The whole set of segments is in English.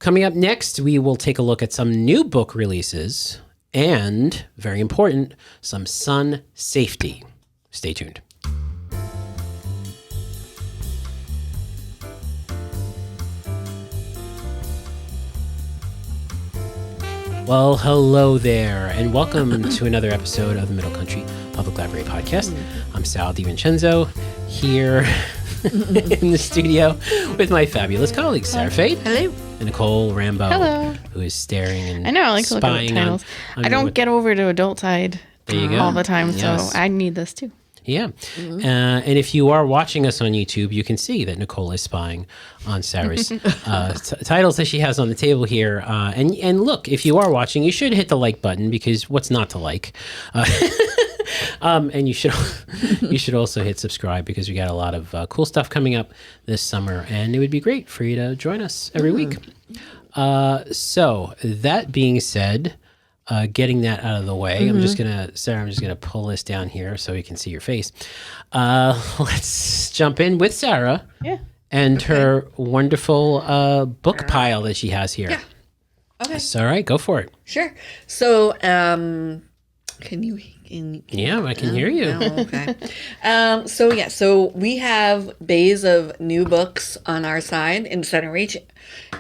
Coming up next, we will take a look at some new book releases and, very important, some sun safety. Stay tuned. Well, hello there, and welcome to another episode of the Middle Country Public Library Podcast. I'm Sal DiVincenzo, here in the studio with my fabulous colleagues, Sarah Fate. Hello. And Nicole Rambo. Hello. Who is staring and I know, I like to look at the titles. I don't get over to Adulthood all the time, Yes. so I need this too. Yeah. And if you are watching us on YouTube, you can see that Nicole is spying on Sarah's titles that she has on the table here. And look, if you are watching, you should hit the like button, because what's not to like? And you should also hit subscribe, because we got a lot of cool stuff coming up this summer, and it would be great for you to join us every week. So that being said, getting that out of the way, I'm just gonna pull this down here so we can see your face. Let's jump in with Sarah and her wonderful book pile that she has here. Yeah. Okay. So, all right, go for it. Sure. So, can you? Yeah, I can hear you. Oh, okay. So we have bays of new books on our side in Center Reach,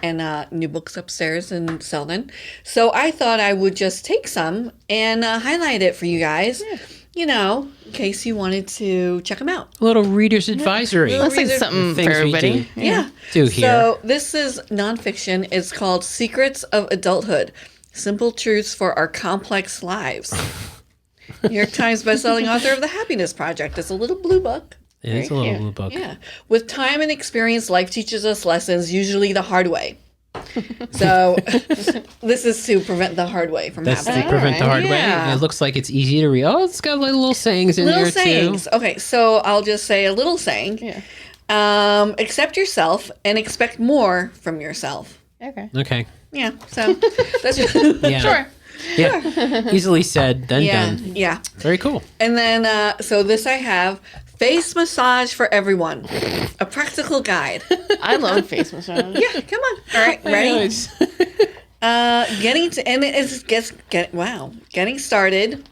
and new books upstairs in Selden. So I thought I would just take some and highlight it for you guys. Yeah. You know, in case you wanted to check them out. A little reader's advisory. Looks like something for everybody. Do here. So this is nonfiction. It's called Secrets of Adulthood: Simple Truths for Our Complex Lives. New York Times bestselling author of The Happiness Project. It's a little blue book. It is a little blue book. Yeah. With time and experience, life teaches us lessons, usually the hard way. So this is to prevent the hard way from That's happening. to prevent the hard way. Yeah. It looks like it's easy to read. Oh, it's got little sayings in there sayings. too. Okay, so I'll just say a little saying. Yeah. Accept yourself and expect more from yourself. Okay. Yeah. So that's just Yeah. Sure. Yeah. Easily said, then done. Yeah. Very cool. And then, so this I have, Face Massage for Everyone, a practical guide. I love face massage. Yeah, come on. All right, ready? Getting started.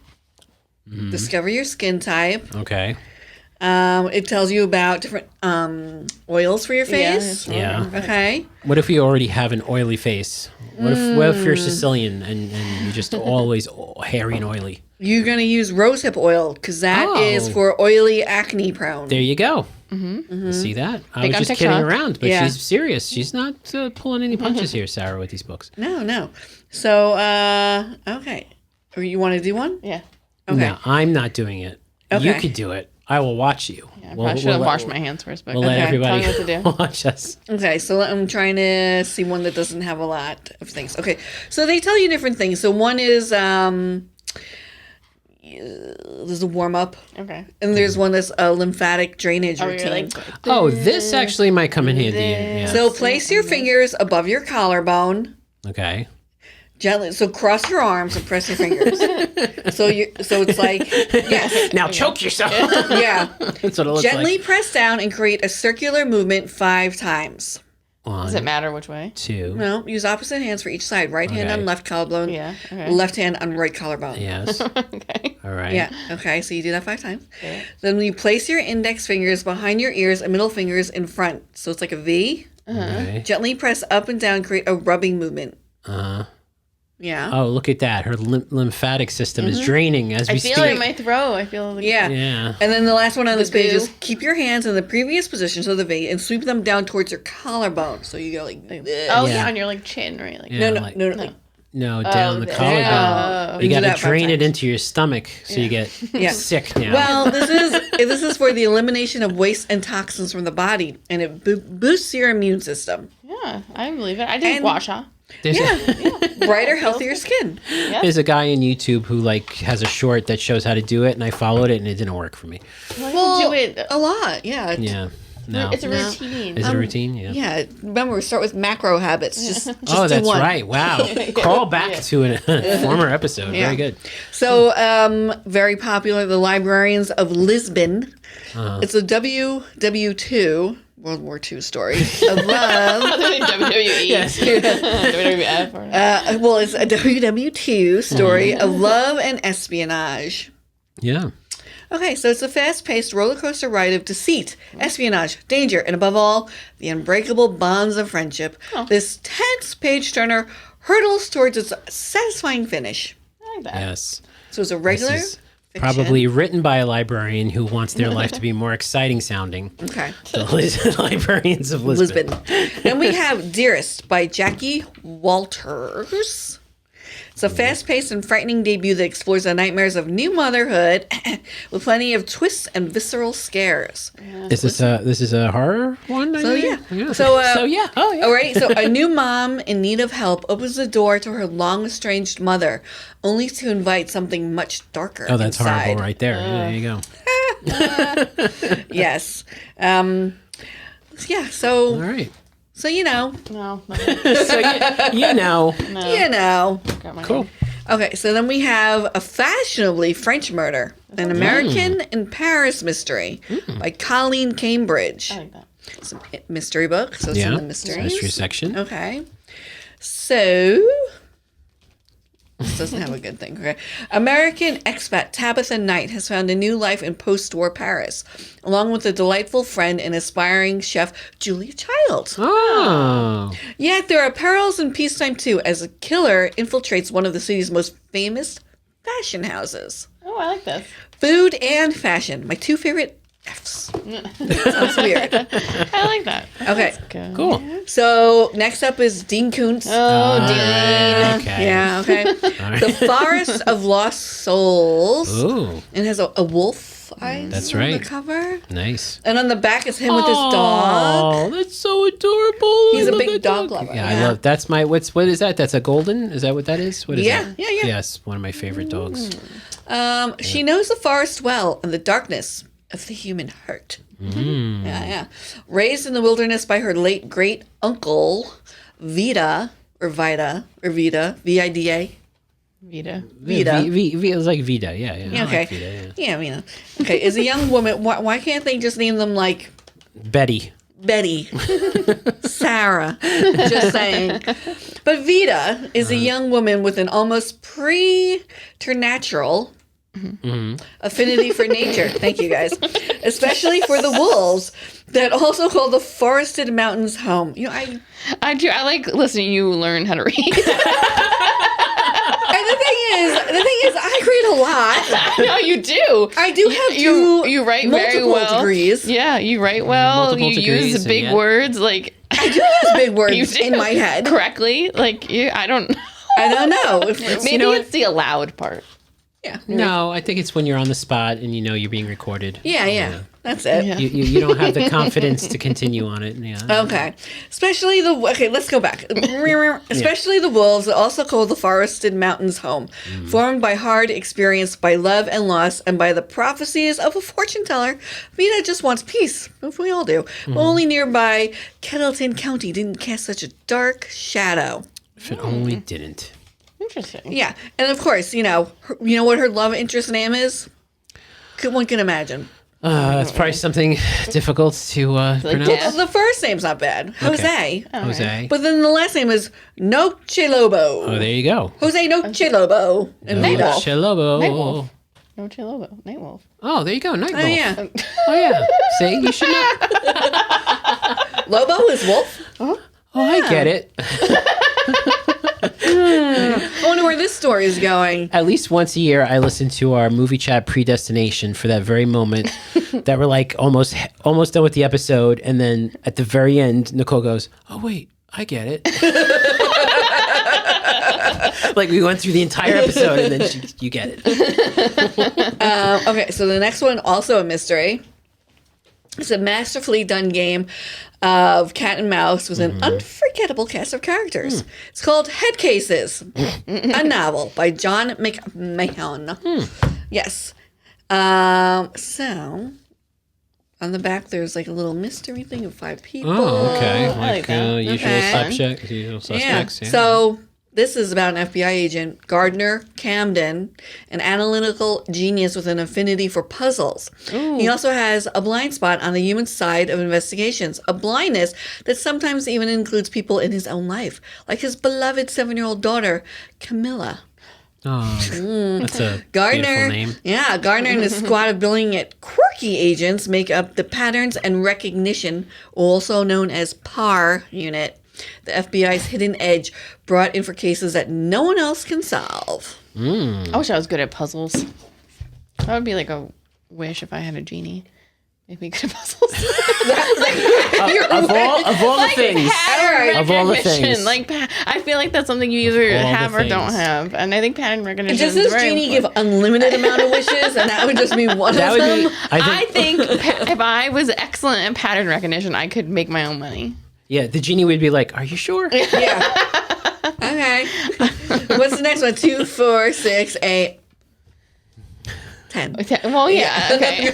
Discover your skin type. Okay. It tells you about different oils for your face. Yeah. Okay. What if you already have an oily face? What if you're Sicilian and you're just always hairy and oily? You're going to use rosehip oil, because that is for oily, acne prone. There you go. See that? I was just kidding around, but she's serious. She's not pulling any punches here, Sarah, with these books. No. So, okay. You want to do one? Yeah. Okay. No, I'm not doing it. Okay. You could do it. I will watch you. I probably should have washed my hands first, but We'll let everybody tell me what to do. watch us. Okay, so I'm trying to see one that doesn't have a lot of things. Okay, so they tell you different things. So one is there's a warm up. Okay. And there's one that's a lymphatic drainage You're routine. Oh, this actually might come in handy. Yeah. So place your fingers above your collarbone. Okay. Gently. So cross your arms and press your fingers. So it's like, yes. Now choke yourself. Yeah. That's what it looks Gently like. press down and create a circular movement 5 times. Does it matter which way? 2. No, use opposite hands for each side. Right hand on left collarbone. Yeah. Okay. Left hand on right collarbone. Yes. Okay. All right. Yeah. Okay. So you do that 5 times. Okay. Then you place your index fingers behind your ears and middle fingers in front. So it's like a V. Okay. Gently press up and down, create a rubbing movement. Uh-huh. Yeah. Oh, look at that. Her lymphatic system is draining as we I speak. feel it in my throat. I feel like Yeah. Yeah. And then the last one on this page goo. is keep your hands in the previous position, so the V, and sweep them down towards your collarbone. So you go like, Oh, Yeah. yeah, on your like chin, right? Like, Yeah, no, like- no. down the there. collarbone. Oh. You Do got that to 5 drain it times. into your stomach so you get Yeah. sick now. Well, this is for the elimination of waste and toxins from the body, and it boosts your immune system. Yeah, I believe it. I did And- gua sha. there's, Brighter, healthier skin. there's a guy on YouTube who has a short that shows how to do it, and I followed it, and it didn't work for me. Well, do it. A lot, yeah. Yeah. No. It's a routine. Is it a routine? Yeah. Yeah, remember we start with macro habits. Just Oh, do that's one. right. Wow. Call back to a former episode. Yeah. Very good. So, very popular, the Librarians of Lisbon. It's a WW2 World War II story of love. WWE. Yes. WWF. Well, it's a WW2 story of love and espionage. Yeah. Okay, so it's a fast-paced roller coaster ride of deceit, espionage, danger, and above all, the unbreakable bonds of friendship. This tense page-turner hurdles towards its satisfying finish. I like that. Yes. So it's a regular This is fiction. probably written by a librarian who wants their life to be more exciting sounding. Okay. The librarians of Lisbon. Then we have Dearest by Jackie Walters. It's a fast-paced and frightening debut that explores the nightmares of new motherhood with plenty of twists and visceral scares. Is this a horror one? So yeah. So yeah. Oh yeah. All right. So a new mom in need of help opens the door to her long estranged mother, only to invite something much darker. Oh, that's inside. horrible right there. There you go. Yes. Yeah. So. All right. So you know. No. So you know. You know. Cool. Okay, so then we have a fashionably French murder, an American in Paris mystery by Colleen Cambridge. I like that. It's a mystery book, so it's in the mysteries. Mystery section. Okay. So, this doesn't have a good thing. Okay. American expat Tabitha Knight has found a new life in post-war Paris, along with a delightful friend and aspiring chef, Julia Child. Oh. Yet there are perils in peacetime too, as a killer infiltrates one of the city's most famous fashion houses. Oh, I like this. Food and fashion, my two favorite F's. Sounds weird. I like that. Okay, Good. Cool. so next up is Dean Koontz. Oh, Dean. Okay. Yeah, okay. The Forest of Lost Souls. Ooh. It has a wolf eyes That's on right. the cover. Nice. And on the back is him with his dog. Oh, that's so adorable. He's I a love big that dog lover. Yeah, I love. That's my. What is that? That's a golden. Is that what that is? What is Yeah, that? yeah. Yes, one of my favorite dogs. She knows the forest well and the darkness of the human heart. Yeah. Raised in the wilderness by her late great uncle, Vida, Vida, Vida. Vida. Vida. It was like Vida. Yeah. Yeah, I okay. like Vida, yeah. Yeah, I mean, okay. Is a young woman. Why can't they just name them like Betty. Betty, Sarah? Just saying. But Vida is a young woman with an almost preternatural affinity for nature. Thank you, guys. Especially for the wolves that also call the forested mountains home. You know, I do. I like listening. You learn how to read. and the thing is, I read a lot. No, you do. I do have You write very multiple well. degrees. Yeah, you write well. Multiple You degrees, use big yeah. words like I do use big you words do in my head. correctly. Like I don't. I don't know. If it's, Maybe it's the allowed part. yeah. No, I think it's when you're on the spot and you know you're being recorded. Yeah. That's it. Yeah. You don't have the confidence to continue on it. Yeah. Okay. Especially let's go back. Especially the wolves, also called the forested mountains home, formed by hard experience, by love and loss, and by the prophecies of a fortune teller. Vida just wants peace, if we all do. Only nearby Kettleton County didn't cast such a dark shadow. If it only didn't. Interesting. Yeah, and of course, you know what her love interest name is? One can imagine. It's probably something difficult to pronounce. Yeah. The first name's not bad, Jose. Jose. But then the last name is Noche Lobo. Oh, there you go. Jose Noche Lobo. And Vida. Noche Lobo. Nightwolf. No Chilobo. Nightwolf. Oh, there you go. Night Wolf. Oh, yeah. Oh, yeah. See, you should know. Lobo is wolf. Oh, I get it. I wonder where this story is going. At least once a year, I listen to our movie chat predestination for that very moment that we're like almost done with the episode. And then at the very end, Nicole goes, oh, wait, I get it. Like we went through the entire episode and then you get it. Okay, so the next one, also a mystery. It's a masterfully done game of cat and mouse with an unforgettable cast of characters. It's called Head Cases, a novel by John McMahon. Yes. So on the back, there's like a little mystery thing of 5 people. Oh, okay. like that. Usual Okay. suspects. Usual suspects. Yeah. So this is about an FBI agent, Gardner Camden, an analytical genius with an affinity for puzzles. Ooh. He also has a blind spot on the human side of investigations, a blindness that sometimes even includes people in his own life, like his beloved 7-year-old daughter, Camilla. Oh, that's a beautiful name. Yeah, Gardner and his squad of brilliant, quirky agents make up the Patterns and Recognition, also known as PAR unit, the FBI's hidden edge, brought in for cases that no one else can solve. I wish I was good at puzzles. That would be like a wish if I had a genie. Make me good at puzzles. Of all the things. Of all the things. Like, I feel like that's something you either have or don't have. And I think pattern recognition does this genie give unlimited amount of wishes? And that would just be one of them? I think if I was excellent at pattern recognition, I could make my own money. Yeah, the genie would be like, are you sure? Yeah. Okay. What's the next one? 2, 4, 6, 8. 10. Well, yeah. Okay.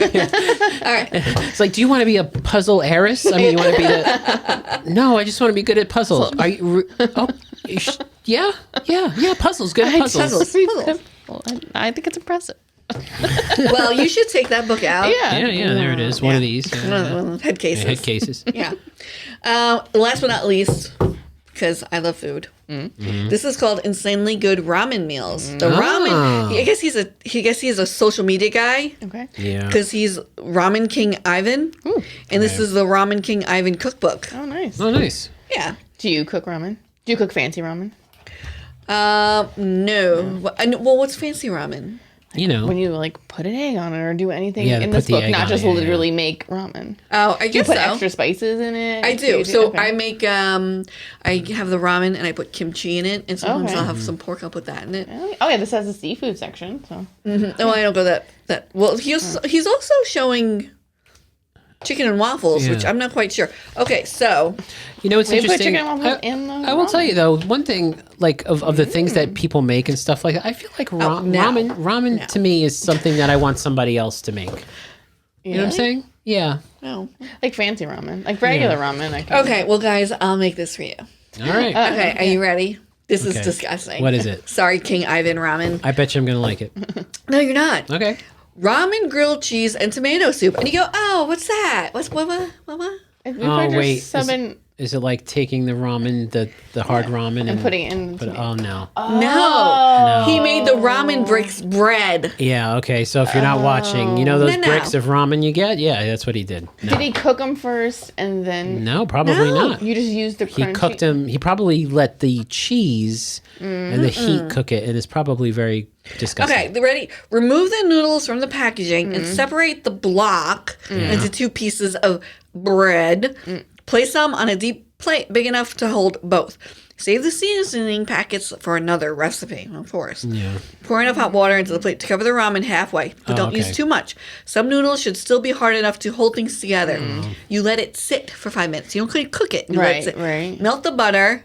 All right. It's like, do you want to be a puzzle heiress? I mean, you want to be the... No, I just want to be good at puzzles. Are you... Yeah. Puzzles. Good at puzzles. I think it's impressive. Well, you should take that book out. Yeah. There it is. One of these. One of the head cases. Head cases. Yeah. Last but not least, because I love food. Mm-hmm. This is called Insanely Good Ramen Meals. The ramen. I guess he's a social media guy. Okay. Yeah. Because he's Ramen King Ivan, and this is the Ramen King Ivan cookbook. Oh, nice. Yeah. Do you cook ramen? Do you cook fancy ramen? No. Well, what's fancy ramen? You know, when you like put an egg on it or do anything in this book, not just literally make ramen. Oh, I guess do you put extra spices in it? I do. So I make I have the ramen and I put kimchi in it, and sometimes I'll have some pork. I'll put that in it. Oh yeah, this has a seafood section. So no, I don't go that. Well, he's also showing chicken and waffles, which I'm not quite sure. Okay, so it's interesting. Put chicken and waffles in the I will tell you though, one thing like of the things that people make and stuff like that, I feel like ramen to me is something that I want somebody else to make. You know what I'm saying? Yeah. No. Like fancy ramen, like regular ramen. Okay, well guys, I'll make this for you. All right. Okay, are you ready? This is disgusting. What is it? Sorry, King Ivan ramen. I bet you I'm gonna like it. No, you're not. Okay. Ramen, grilled cheese, and tomato soup. And you go, oh, what's that? What's what? Oh, wait. Is it like taking the ramen, the hard ramen, and putting it in? No. No. He made the ramen bricks bread. Yeah. Okay. So if you're not watching, those bricks of ramen you get. Yeah, that's what he did. No. Did he cook them first and then? No, probably not. You just used the. He cooked them. He probably let the cheese and the heat cook it, and it's probably very disgusting. Okay, ready? Remove the noodles from the packaging and separate the block into 2 pieces of bread. Place them on a deep plate big enough to hold both. Save the seasoning packets for another recipe, of course. Yeah. Pour enough hot water into the plate to cover the ramen halfway, but don't use too much. Some noodles should still be hard enough to hold things together. You let it sit for 5 minutes. You don't cook it. You let it sit. Right. Melt the butter.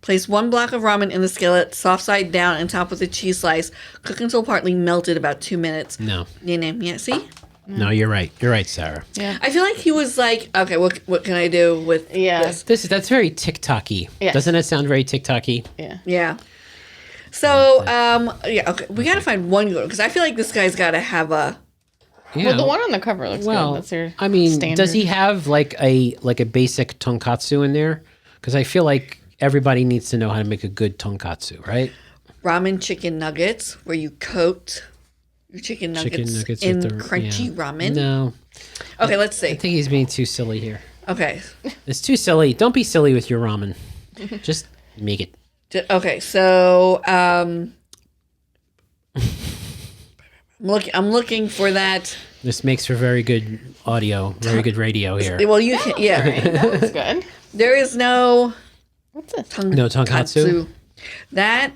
Place 1 block of ramen in the skillet, soft side down, and top with a cheese slice. Cook until partly melted, about 2 minutes. No. Yeah, see? No, you're right. You're right, Sarah. Yeah. I feel like he was like, okay, what can I do with this? That's very TikTok-y. Yes. Doesn't it sound very TikTok-y? Yeah. Yeah. So, okay. We got to find one good one, because I feel like this guy's got to have a... Yeah. Well, the one on the cover looks good. That's your standard. Does he have like a basic tonkatsu in there? Because I feel like everybody needs to know how to make a good tonkatsu, right? Ramen chicken nuggets, where you coat... your chicken nuggets in crunchy ramen. No. Okay, let's see. I think he's being too silly here. Okay. It's too silly. Don't be silly with your ramen. Just make it. Okay, so I'm looking for that. This makes for very good audio, very good radio here. Well, you can, yeah. That looks good. There is no... What's this? No tonkatsu? That,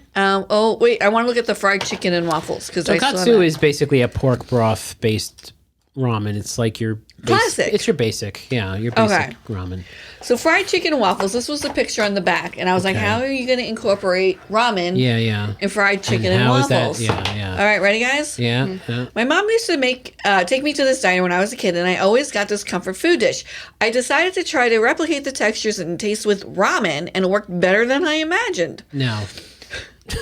wait, I want to look at the fried chicken and waffles. Tonkatsu is basically a pork broth based ramen. It's like your classic. It's your basic, your basic ramen. So fried chicken and waffles, this was the picture on the back. And I was like, how are you going to incorporate ramen and fried chicken and waffles? Is that? Yeah. All right, ready, guys? Yeah. My mom used to take me to this diner when I was a kid, and I always got this comfort food dish. I decided to try to replicate the textures and taste with ramen, and it worked better than I imagined. No.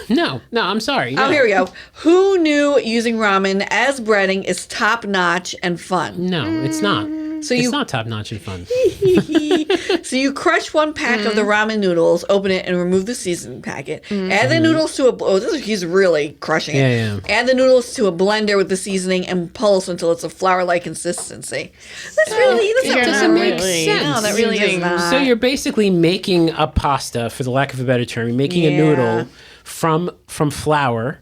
No, I'm sorry. Oh, No. here we go. Who knew using ramen as breading is top notch and fun? No, it's not. So It's you not top notch and fun. so you crush one pack of the ramen noodles, open it, and remove the seasoning packet. Add the noodles to a he's really crushing it. Yeah. Add the noodles to a blender with the seasoning and pulse until it's a flour-like consistency. That's really You're doesn't not make really sense. No, that really is using- not. So you're basically making a pasta, for the lack of a better term. You're making a noodle from flour,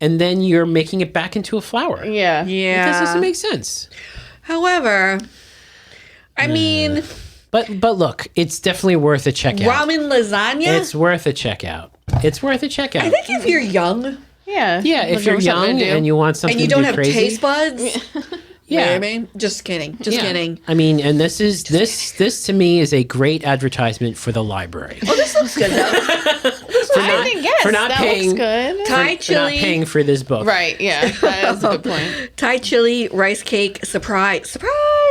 and then you're making it back into a flour. Yeah. Yeah. This doesn't make sense. However, I mean, But look, it's definitely worth a checkout. ramen lasagna. It's worth a checkout. It's worth a checkout. I think if you're young Yeah. Yeah, if you're Looking for something young to do. and you want something and you don't to have do crazy, taste buds, you know what yeah. I mean, just kidding, just kidding. I mean, and this to me is a great advertisement for the library. Oh, this looks good though. I think yes, for not that paying- looks good. Thai For not chili, paying for this book. Right. Yeah. That is a good point. Thai chili rice cake surprise.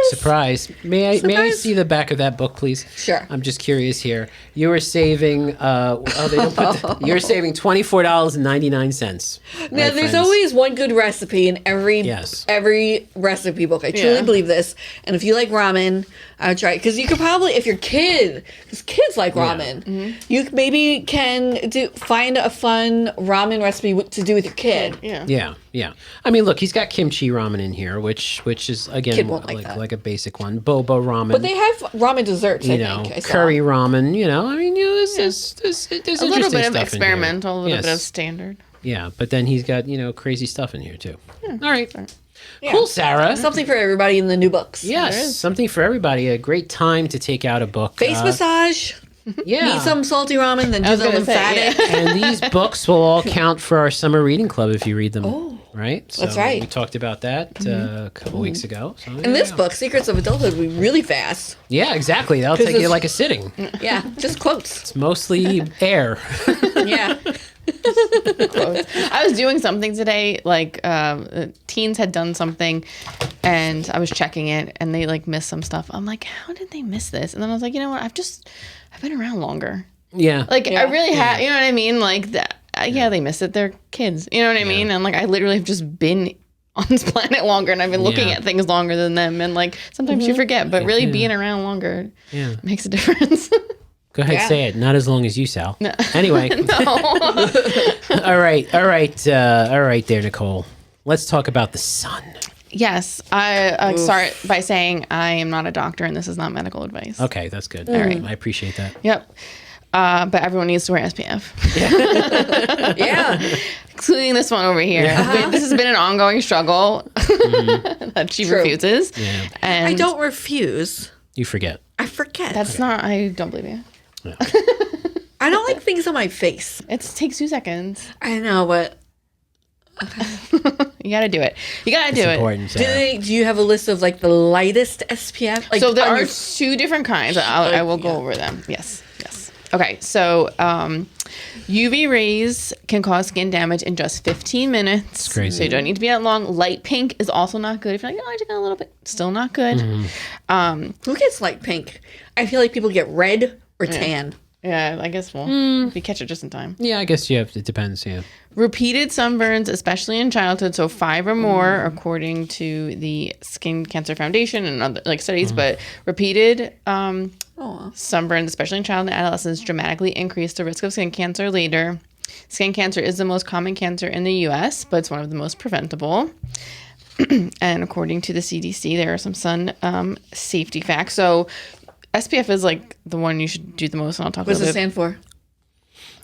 Surprise. May I Surprise. see the back of that book, please? Sure. I'm just curious here. You were saving they don't put you're saving $24.99. Now, there's always one good recipe in every Yes. every recipe book. I truly Yeah. believe this. And if you like ramen, I would try it because you could probably, if your kid, because kids like ramen, you maybe can find a fun ramen recipe to do with your kid. Yeah. Yeah. I mean, look, he's got kimchi ramen in here, which is again Kid won't like that. like a basic one. Boba ramen. But they have ramen desserts. you I know, think I saw. curry ramen. You know, I mean, there's A little interesting bit of stuff in here. experimental, a little bit of Yes. standard. Yeah, but then he's got crazy stuff in here too. All right, Yeah. cool, Sarah. Something for everybody in the new books. Yes, something for everybody. A great time to take out a book. Face massage. Yeah. Eat some salty ramen, then do was the gonna say, lymphatic. And these books will all count for our summer reading club if you read them. Oh, right? So that's right. We talked about that a couple weeks ago. So In this book, Secrets of Adulthood, we really fast. yeah, exactly. That'll take you it's- like a sitting. Yeah, just quotes. It's mostly air. Yeah. I was doing something today, like teens had done something, and I was checking it, and they like missed some stuff. I'm like, how did they miss this? And then I was like, you know what? I've been around longer. Yeah. Like Yeah. I really have. You know what I mean? Like that. Yeah, they miss it. They're kids. You know what I mean? And like I literally have just been on this planet longer, and I've been looking Yeah. at things longer than them. And like sometimes you forget, but really being around longer Yeah. makes a difference. Go ahead, Yeah. say it. Not as long as you, Sal. Anyway. No. All right there, Nicole. Let's talk about the sun. Yes, I start by saying I am not a doctor, and this is not medical advice. Okay, that's good. All right. I appreciate that. Yep. But everyone needs to wear SPF, Yeah. including this one over here. This has been an ongoing struggle that she True. refuses. Yeah. And I don't refuse. You forget. I forget. That's not. I don't believe you. I don't like things on my face. It takes 2 seconds. I know, but You got to do it. You got to do It's it. important. do Sarah. you have a list of like the lightest SPF? Like, So there on are your- 2 different kinds. I will go over them. Yes. Okay. So UV rays can cause skin damage in just 15 minutes. It's crazy. So you don't need to be that long. Light pink is also not good. If you're like, oh, I just got a little bit, still not good. Who gets light pink? I feel like people get red or tan. Yeah, I guess if you catch it just in time. Yeah, I guess you have. It depends. Yeah. Repeated sunburns, especially in childhood, so 5 or more, according to the Skin Cancer Foundation and other like studies. But repeated sunburns, especially in child and adolescents, dramatically increase the risk of skin cancer later. Skin cancer is the most common cancer in the U.S., but it's one of the most preventable. And according to the CDC, there are some sun safety facts. So SPF is like the one you should do the most, and I'll talk What does about it it. stand for?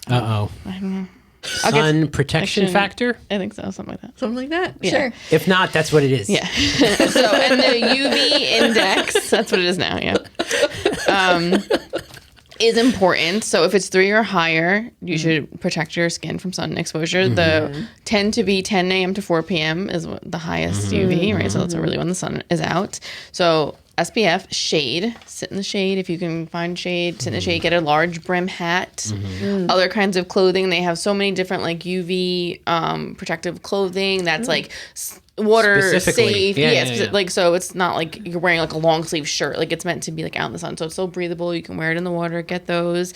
I don't know. Sun protection factor. I think so, something like that. Something like that. Yeah. Sure. If not, that's what it is. Yeah. So, and the UV index, that's what it is now, yeah, is important. So if it's 3 or higher, you should protect your skin from sun exposure. The tend to be 10 a.m. to 4 p.m. is the highest UV, right? So that's really when the sun is out. So SPF, shade, sit in the shade if you can find shade, sit in the shade, get a large brim hat, other kinds of clothing. They have so many different like UV protective clothing that's like water Specifically. safe. Yeah. Like, so it's not like you're wearing like a long sleeve shirt. Like it's meant to be like out in the sun. So it's so breathable. You can wear it in the water, get those.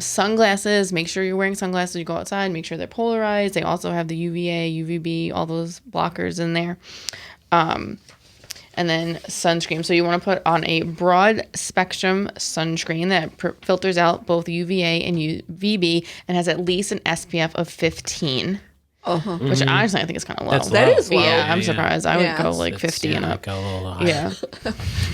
Sunglasses, make sure you're wearing sunglasses. You go outside, make sure they're polarized. They also have the UVA, UVB, all those blockers in there. And then sunscreen. So you want to put on a broad spectrum sunscreen that filters out both UVA and UVB and has at least an SPF of 15. Which honestly I think is kind of low. That is low. Yeah, I'm surprised. I would go like 50 and up. Go a little higher. Yeah.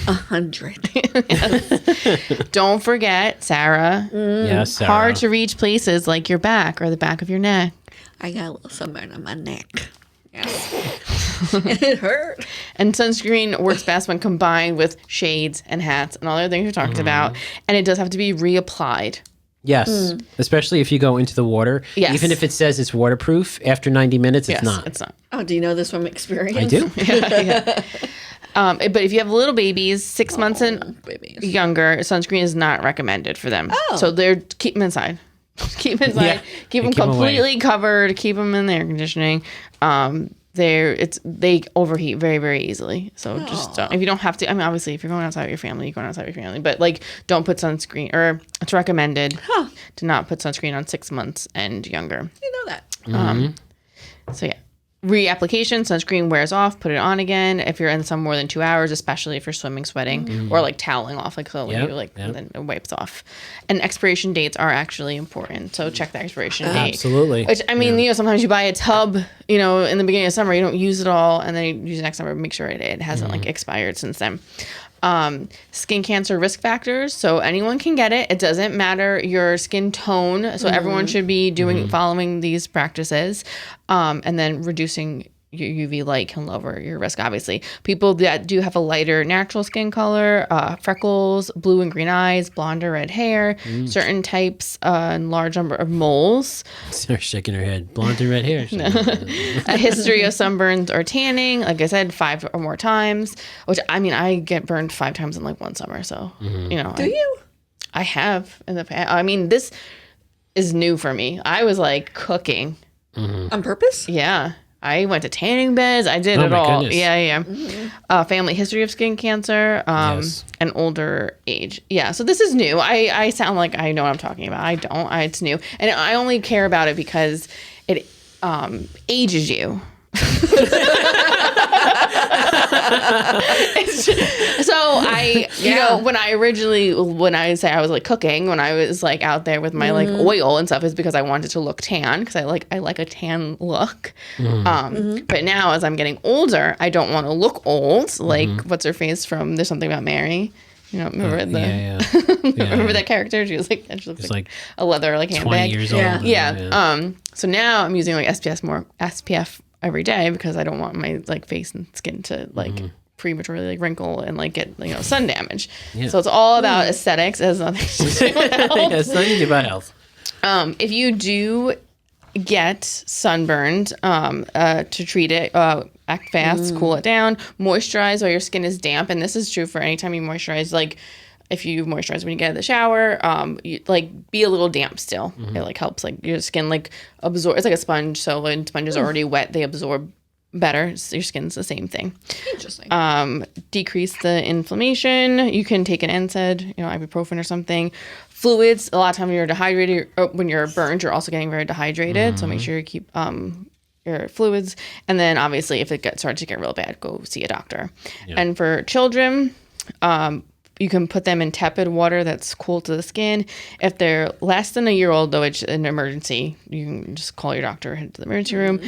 100. Don't forget, Sarah. Yes, Sarah. Hard to reach places like your back or the back of your neck. I got a little sunburn on my neck. It hurt. And sunscreen works best when combined with shades and hats and all the other things we talked about. And it does have to be reapplied. Yes, especially if you go into the water. Yes. Even if it says it's waterproof, after 90 minutes, it's Yes, not. it's not. Oh, do you know this from experience? I do. But if you have little babies, 6 months and Babies. younger, sunscreen is not recommended for them. Oh. So keep them inside. Keep them inside. Yeah. Keep them Keep 'em completely covered. Keep them in the air conditioning. They overheat very, very easily. So just don't, if you don't have to. I mean, obviously, if you're going outside with your family, you're going outside with your family. But like, don't put sunscreen. Or it's recommended to not put sunscreen on 6 months and younger. You know that. So yeah. Reapplication, sunscreen wears off, put it on again if you're in sun more than 2 hours, especially if you're swimming, sweating, or like toweling off, like so when you then it wipes off. And expiration dates are actually important, so check the expiration date. Absolutely. Which I mean, sometimes you buy a tub, in the beginning of summer, you don't use it all, and then you use it next summer, make sure it hasn't like expired since then. Skin cancer risk factors. So anyone can get it. It doesn't matter your skin tone. So everyone should be following these practices. And then reducing your UV light can lower your risk, obviously. People that do have a lighter natural skin color, freckles, blue and green eyes, blonde or red hair, certain types, and large number of moles. Sarah's shaking her head. Blonde and red hair. A history of sunburns or tanning, like I said, 5 or more times, which I mean, I get burned 5 times in like one summer. So, Do you? I have in the past. I mean, this is new for me. I was like cooking. On purpose? Yeah. I went to tanning beds. I did it all. Goodness. Yeah. Family history of skin cancer, Yes. and older age. Yeah. So this is new. I sound like I know what I'm talking about. I don't. It's new. And I only care about it because it ages you. when I say I was like cooking, when I was like out there with my like oil and stuff, is because I wanted to look tan, because I like a tan look. But now as I'm getting older, I don't want to look old. Like what's her face from There's Something About Mary. Remember remember that character? She looks like a leather like 20 handbag. years old. Yeah. So now I'm using like SPF every day because I don't want my like face and skin to like prematurely like wrinkle and like get sun damage. Yeah. So it's all about aesthetics. It has nothing to do with health. It's nothing to do about health. If you do get sunburned, to treat it, act fast, cool it down, moisturize while your skin is damp, and this is true for any time you moisturize. Like if you moisturize when you get out of the shower, you, like be a little damp still. It like helps like your skin like absorb. It's like a sponge, so when sponge is already wet, they absorb better. So your skin's the same thing. Interesting. Decrease the inflammation. You can take an NSAID, ibuprofen or something. Fluids. A lot of times when you're dehydrated, or when you're burned, you're also getting very dehydrated. So make sure you keep your fluids. And then obviously, if it starts to get real bad, go see a doctor. Yeah. And for children, you can put them in tepid water that's cool to the skin. If they're less than a year old, though, it's an emergency. You can just call your doctor, head to the emergency room.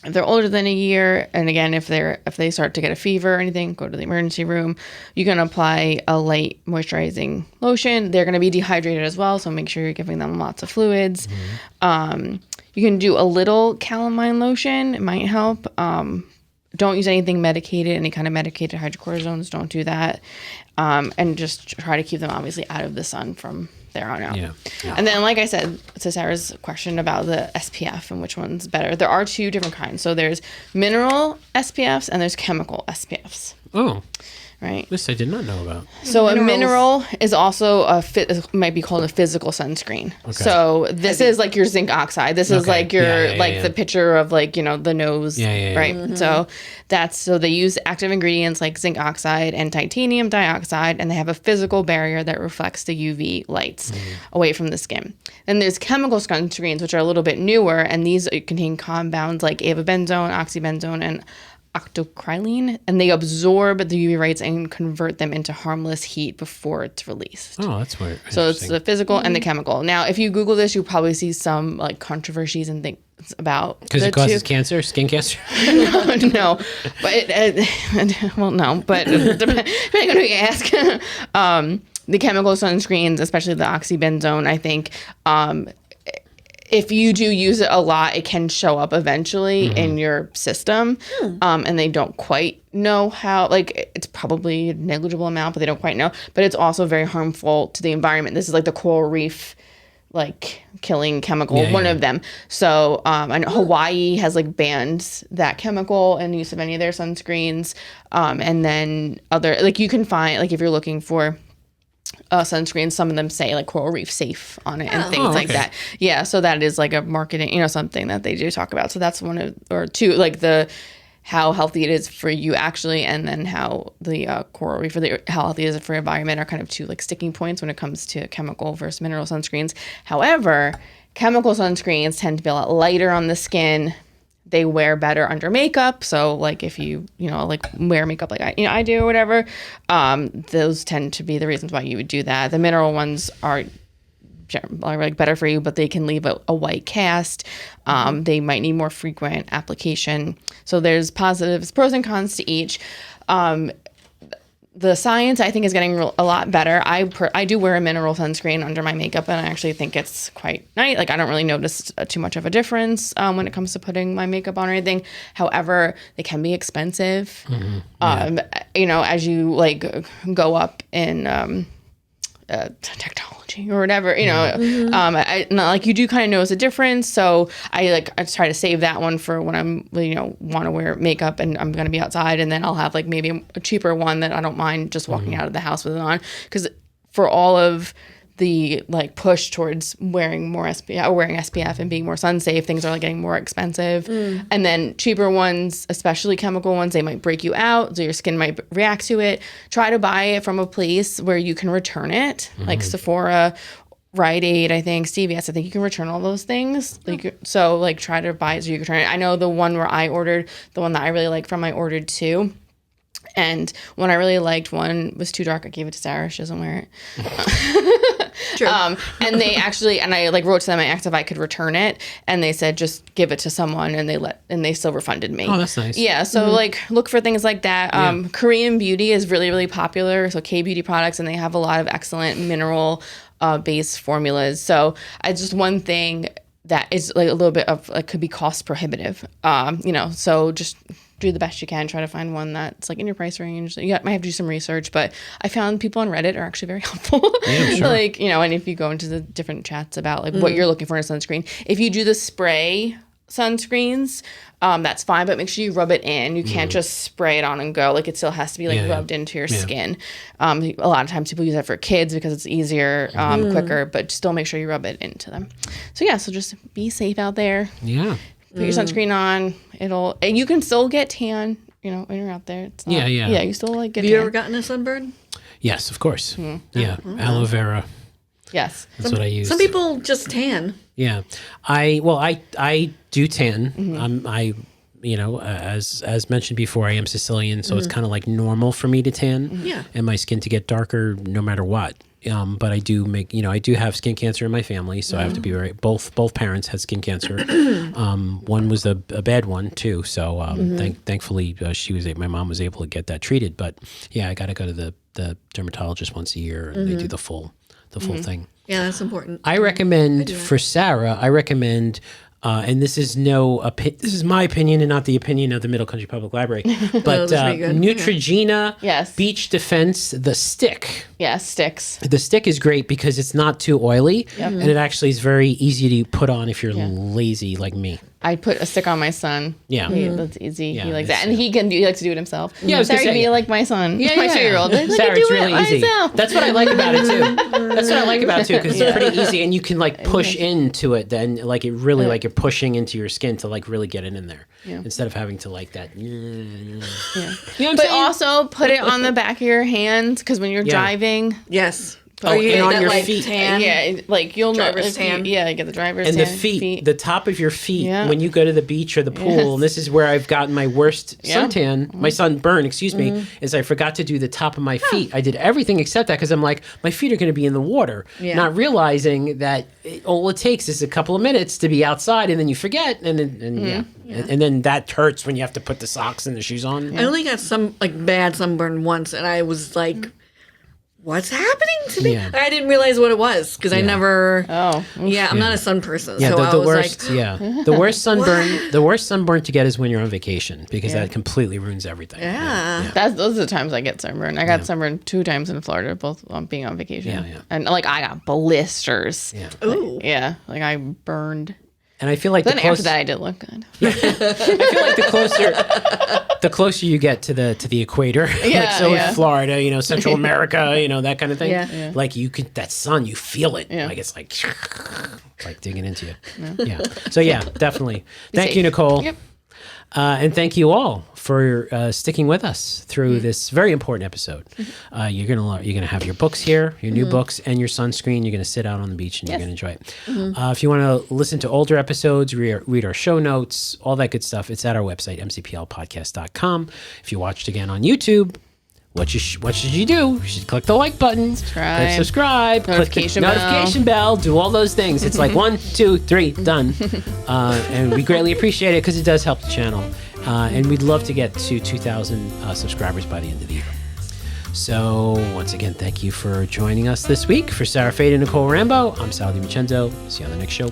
If they're older than a year, and again, if they start to get a fever or anything, go to the emergency room. You can apply a light moisturizing lotion. They're going to be dehydrated as well, so make sure you're giving them lots of fluids. You can do a little calamine lotion. It might help. Don't use anything medicated, any kind of medicated hydrocortisones. Don't do that. And just try to keep them obviously out of the sun from there on out. Yeah. And then, like I said, to Sarah's question about the SPF and which one's better, there are 2 different kinds. So there's mineral SPFs and there's chemical SPFs. Oh. right? This I did not know about. So Minerals. a mineral is also might be called a physical sunscreen. So this is like your zinc oxide. This is Okay. like your Yeah. the picture of like, you know, the nose, Yeah. right? So so they use active ingredients like zinc oxide and titanium dioxide, and they have a physical barrier that reflects the UV lights away from the skin. And there's chemical sunscreens, which are a little bit newer, and these contain compounds like avobenzone, oxybenzone, and octocrylene, and they absorb the UV rays and convert them into harmless heat before it's released. Oh, that's weird. So it's the physical and the chemical. Now, if you Google this, you'll probably see some like controversies and things about because it causes cancer, skin cancer. no, but well, no, but depending on who you ask. The chemical sunscreens, especially the oxybenzone, I think. If you do use it a lot, it can show up eventually in your system. And they don't quite know how, like, it's probably a negligible amount, but they don't quite know. But it's also very harmful to the environment. This is like the coral reef, like, killing chemical, one of them. So I know Hawaii has, like, banned that chemical and use of any of their sunscreens. And then other, like, you can find, like, if you're looking for sunscreen, some of them say like coral reef safe on it and things like that. Yeah, so that is like a marketing, you know, something that they do talk about. So that's one of, or two, like the how healthy it is for you actually, and then how the coral reef, or how healthy it is for environment, are kind of two like sticking points when it comes to chemical versus mineral sunscreens. However, chemical sunscreens tend to be a lot lighter on the skin. They wear better under makeup. So like if you know, like wear makeup like I do or whatever, those tend to be the reasons why you would do that. The mineral ones are like better for you, but they can leave a white cast. They might need more frequent application. So there's positives, pros and cons to each. The science, I think, is getting a lot better. I do wear a mineral sunscreen under my makeup, and I actually think it's quite nice. Like, I don't really notice too much of a difference when it comes to putting my makeup on or anything. However, they can be expensive. You know, as you, like, go up in technology or whatever, you know, like you do kind of notice a difference. So I try to save that one for when I'm, you know, want to wear makeup and I'm going to be outside, and then I'll have like maybe a cheaper one that I don't mind just walking out of the house with it on. Because for all of the like push towards wearing more SPF or wearing SPF and being more sun safe, things are like getting more expensive. And then cheaper ones, especially chemical ones, they might break you out, so your skin might react to it. Try to buy it from a place where you can return it, like Sephora, Rite Aid, I think, CVS. I think you can return all those things. Like, so like try to buy it so you can return it. I know the one where I ordered, the one that I really liked from, I ordered 2. And one I really liked, one was too dark. I gave it to Sarah. She doesn't wear it. True. And they actually, and I like wrote to them, I asked if I could return it, and they said just give it to someone, and they still refunded me. Oh, that's nice. Yeah. So like look for things like that. Korean beauty is really, really popular. So K beauty products, and they have a lot of excellent mineral based formulas. So it's just one thing that is like a little bit of like could be cost prohibitive. You know, so just do the best you can. Try to find one that's like in your price range. You might have to do some research, but I found people on Reddit are actually very helpful. Yeah, sure. Like, you know, and if you go into the different chats about like what you're looking for in a sunscreen, if you do the spray sunscreens, that's fine, but make sure you rub it in. You can't just spray it on and go. Like, it still has to be like rubbed into your skin. A lot of times people use that for kids because it's easier, quicker, but still make sure you rub it into them. So yeah, so just be safe out there. Yeah. Put your sunscreen on. And you can still get tan, you know, when you're out there. It's not, yeah, you still like get Have tan. you ever gotten a sunburn? Yes, of course. Yeah. Aloe vera. Yes. That's what I use. Some people just tan. Yeah. I do tan. I you know, as mentioned before, I am Sicilian, so it's kind of like normal for me to tan. Yeah. And my skin to get darker no matter what. But I do I do have skin cancer in my family, so I have to be both parents had skin cancer. One was a bad one too, so thankfully my mom was able to get that treated. But yeah, I got to go to the dermatologist once a year, and they do the full thing. Yeah, that's important. I recommend for Sarah. And this is this is my opinion and not the opinion of the Middle Country Public Library. But Neutrogena Beach Defense, the stick. Yeah, sticks. The stick is great because it's not too oily, and it actually is very easy to put on if you're lazy like me. I put a stick on my son. Yeah. That's easy. Yeah, He likes it's- that, and he likes to do it himself. Yeah, I was gonna Sarah, say, be like my son. Yeah, my yeah. 2-year-old. Like, Sarah, do it's it really easy. myself. That's what I like about it too. That's what I like about it too, because it's pretty easy, and you can like push into it. Then like it really like you're pushing into your skin to like really get it in there, instead of having to like that. Yeah. You know what I'm But saying? also put it on the back of your hand, because when you're driving, Yes. Oh, you and get on that, your like, feet. tan? yeah, like you'll know. Driver's tan. Yeah, get the driver's And tan. the feet, the top of your feet, Yeah. when you go to the beach or the pool, and this is where I've gotten my worst suntan, my sunburn, excuse me, is I forgot to do the top of my feet. I did everything except that, because I'm like, my feet are going to be in the water, not realizing that all it takes is a couple of minutes to be outside, and then you forget, and then, and then that hurts when you have to put the socks and the shoes on. I only got some like bad sunburn once, and I was like, "What's happening to me?" Yeah. I didn't realize what it was because I never. Oh, Yeah, I'm not a sun person, Yeah, so I the was worst. like, Yeah, the worst sunburn. The worst sunburn to get is when you're on vacation, because that completely ruins everything. "Yeah." those are the times I get sunburned. I got sunburned 2 times in Florida, both being on vacation. Yeah, yeah. And like I got blisters. Yeah. Ooh. Yeah, like I burned. And I feel like Then the after closer, that, I did look good. I feel like the closer you get to the equator, like so in Florida, Central America, that kind of thing. Yeah. Like you could that sun, you feel it. Yeah. Like it's like digging into you. Yeah. So yeah, definitely. Thank safe. you, Nicole. Yep. And thank you all for sticking with us through this very important episode. You're gonna have your books here, your new books, and your sunscreen. You're gonna sit out on the beach and you're gonna enjoy it. If you want to listen to older episodes, read our show notes, all that good stuff, it's at our website mcplpodcast.com. If you watched again on YouTube, what should you do? You should click the like button, click subscribe, Notification click the bell. notification bell, do all those things. It's like 1, 2, 3, done. And we greatly appreciate it because it does help the channel. And we'd love to get to 2,000 subscribers by the end of the year. So once again, thank you for joining us this week. For Sarah Fade and Nicole Rambo, I'm Sal DiMincenzo. See you on the next show.